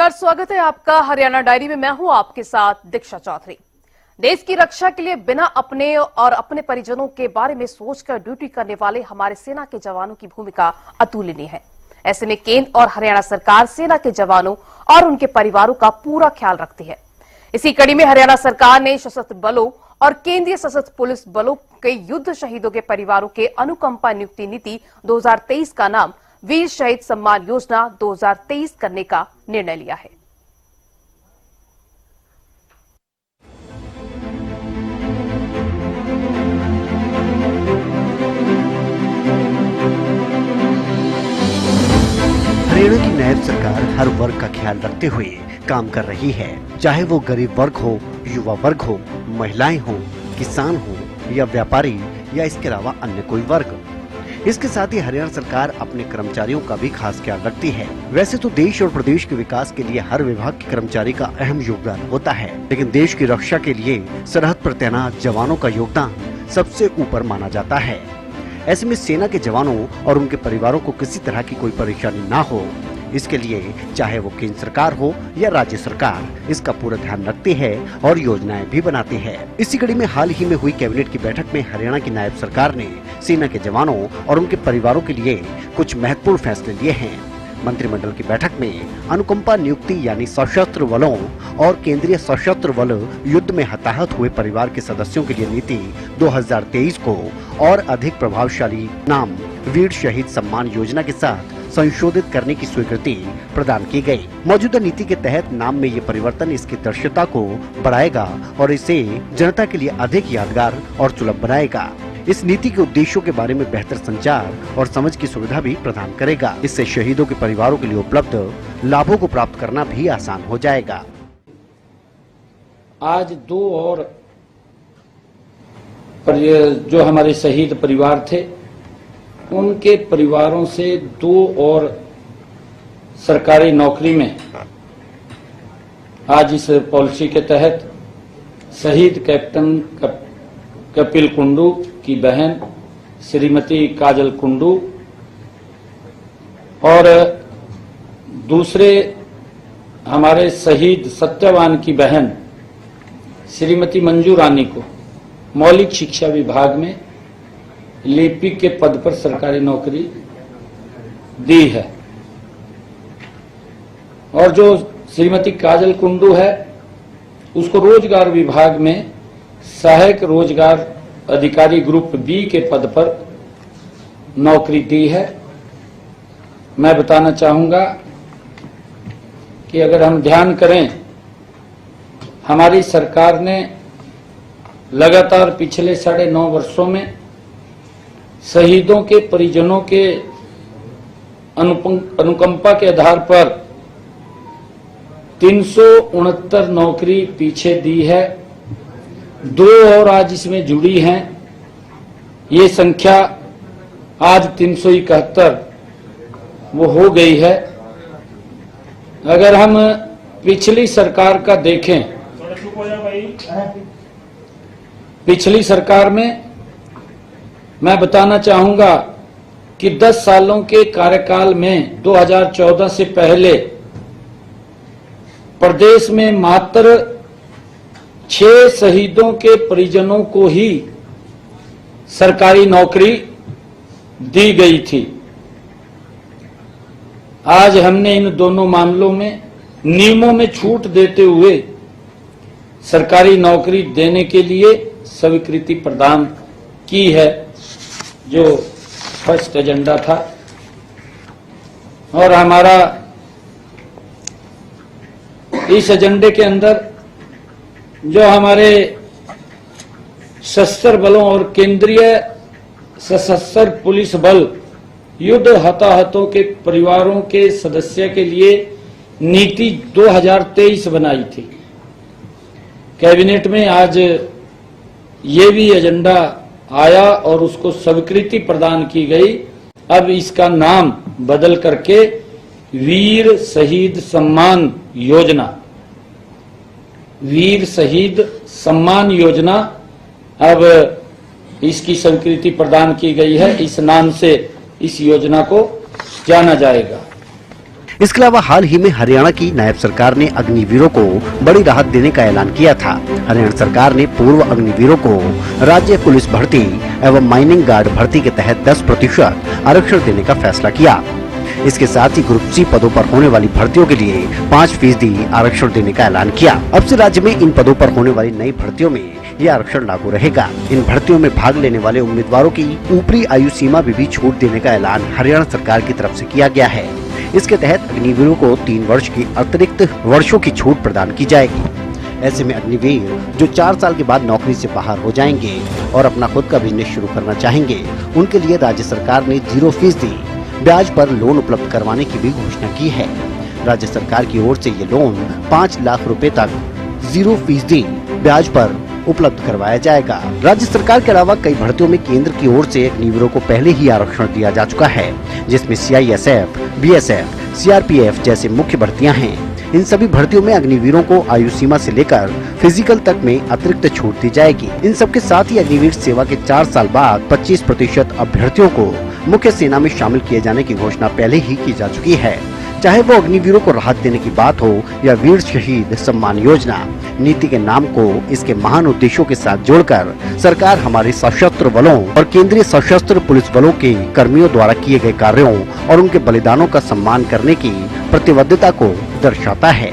नमस्कार, स्वागत है आपका हरियाणा डायरी में। मैं हूं आपके साथ दीक्षा चौधरी। देश की रक्षा के लिए बिना अपने और अपने परिजनों के बारे में सोचकर ड्यूटी करने वाले हमारे सेना के जवानों की भूमिका अतुलनीय है। ऐसे में केंद्र और हरियाणा सरकार सेना के जवानों और उनके परिवारों का पूरा ख्याल रखती है। इसी कड़ी में हरियाणा सरकार ने सशस्त्र बलों और केंद्रीय सशस्त्र पुलिस बलों के युद्ध शहीदों के परिवारों के अनुकंपा नियुक्ति नीति 2023 का नाम वीर शहीद सम्मान योजना 2023 करने का निर्णय लिया है। हरियाणा की नायब सरकार हर वर्ग का ख्याल रखते हुए काम कर रही है, चाहे वो गरीब वर्ग हो, युवा वर्ग हो, महिलाएं हो, किसान हो या व्यापारी या इसके अलावा अन्य कोई वर्ग। इसके साथ ही हरियाणा सरकार अपने कर्मचारियों का भी खास ख्याल रखती है। वैसे तो देश और प्रदेश के विकास के लिए हर विभाग के कर्मचारी का अहम योगदान होता है, लेकिन देश की रक्षा के लिए सरहद पर तैनात जवानों का योगदान सबसे ऊपर माना जाता है। ऐसे में सेना के जवानों और उनके परिवारों को किसी तरह की कोई परेशानी ना हो, इसके लिए चाहे वो केंद्र सरकार हो या राज्य सरकार इसका पूरा ध्यान रखती है और योजनाएं भी बनाती है। इसी कड़ी में हाल ही में हुई कैबिनेट की बैठक में हरियाणा की नायब सरकार ने सेना के जवानों और उनके परिवारों के लिए कुछ महत्वपूर्ण फैसले लिए हैं। मंत्रिमंडल की बैठक में अनुकंपा नियुक्ति यानी सशस्त्र बलों और केंद्रीय सशस्त्र बल युद्ध में हताहत हुए परिवार के सदस्यों के लिए नीति 2023 को और अधिक प्रभावशाली नाम वीर शहीद सम्मान योजना के साथ संशोधित करने की स्वीकृति प्रदान की गई। मौजूदा नीति के तहत नाम में ये परिवर्तन इसकी दृश्यता को बढ़ाएगा और इसे जनता के लिए अधिक यादगार और सुलभ बनाएगा। इस नीति के उद्देश्यों के बारे में बेहतर संचार और समझ की सुविधा भी प्रदान करेगा। इससे शहीदों के परिवारों के लिए उपलब्ध लाभों को प्राप्त करना भी आसान हो जाएगा। आज दो और जो हमारे शहीद परिवार थे, उनके परिवारों से दो और सरकारी नौकरी में आज इस पॉलिसी के तहत शहीद कैप्टन कपिल कुंडू की बहन श्रीमती काजल कुंडू और दूसरे हमारे शहीद सत्यवान की बहन श्रीमती मंजू रानी को मौलिक शिक्षा विभाग में लिपिक के पद पर सरकारी नौकरी दी है। और जो श्रीमती काजल कुंडू है, उसको रोजगार विभाग में सहायक रोजगार अधिकारी ग्रुप बी के पद पर नौकरी दी है। मैं बताना चाहूंगा कि अगर हम ध्यान करें, हमारी सरकार ने लगातार पिछले 9.5 वर्षों में शहीदों के परिजनों के अनुकंपा के आधार पर 369 नौकरी पीछे दी है। दो और आज इसमें जुड़ी हैं। ये संख्या आज 371 वो हो गई है। अगर हम पिछली सरकार का देखें, पिछली सरकार में मैं बताना चाहूंगा कि 10 सालों के कार्यकाल में 2014 से पहले प्रदेश में मात्र 6 शहीदों के परिजनों को ही सरकारी नौकरी दी गई थी। आज हमने इन दोनों मामलों में नियमों में छूट देते हुए सरकारी नौकरी देने के लिए स्वीकृति प्रदान की है, जो फर्स्ट एजेंडा था। और हमारा इस एजेंडे के अंदर जो हमारे सशस्त्र बलों और केंद्रीय सशस्त्र पुलिस बल युद्ध हताहतों के परिवारों के सदस्य के लिए नीति 2023 बनाई थी। कैबिनेट में आज ये भी एजेंडा आया और उसको स्वीकृति प्रदान की गई। अब इसका नाम बदल करके वीर शहीद सम्मान योजना, वीर शहीद सम्मान योजना अब इसकी स्वीकृति प्रदान की गई है। इस नाम से इस योजना को जाना जाएगा। इसके अलावा हाल ही में हरियाणा की नायब सरकार ने अग्निवीरों को बड़ी राहत देने का ऐलान किया था। हरियाणा सरकार ने पूर्व अग्निवीरों को राज्य पुलिस भर्ती एवं माइनिंग गार्ड भर्ती के तहत 10% आरक्षण देने का फैसला किया। इसके साथ ही ग्रुप सी पदों पर होने वाली भर्तियों के लिए 5% आरक्षण देने का ऐलान किया। अब से राज्य में इन पदों पर होने वाली नई भर्तियों में यह आरक्षण लागू रहेगा। इन भर्तियों में भाग लेने वाले उम्मीदवारों की ऊपरी आयु सीमा में भी छूट देने का ऐलान हरियाणा सरकार की तरफ से किया गया है। इसके तहत अग्निवीरों को 3 वर्ष की अतिरिक्त वर्षों की छूट प्रदान की जाएगी। ऐसे में अग्निवीर जो 4 साल के बाद नौकरी से बाहर हो जाएंगे और अपना खुद का बिजनेस शुरू करना चाहेंगे, उनके लिए राज्य सरकार ने 0% ब्याज पर लोन उपलब्ध करवाने की भी घोषणा की है। राज्य सरकार की ओर से ये लोन 5 लाख रुपए तक 0% ब्याज पर उपलब्ध करवाया जाएगा। राज्य सरकार के अलावा कई भर्तियों में केंद्र की ओर से अग्निवीरों को पहले ही आरक्षण दिया जा चुका है, जिसमें CISF, BSF, CRPF जैसे मुख्य भर्तियां हैं। इन सभी भर्तियों में अग्निवीरों को आयु सीमा से लेकर फिजिकल तक में अतिरिक्त छूट दी जाएगी। इन सबके साथ ही अग्निवीर सेवा के 4 साल बाद 25% अभ्यर्थियों को मुख्य सेना में शामिल किए जाने की घोषणा पहले ही की जा चुकी है। चाहे वो अग्निवीरों को राहत देने की बात हो या वीर शहीद सम्मान योजना, नीति के नाम को इसके महान उद्देश्यों के साथ जोड़कर सरकार हमारे सशस्त्र बलों और केंद्रीय सशस्त्र पुलिस बलों के कर्मियों द्वारा किए गए कार्यों और उनके बलिदानों का सम्मान करने की प्रतिबद्धता को दर्शाता है।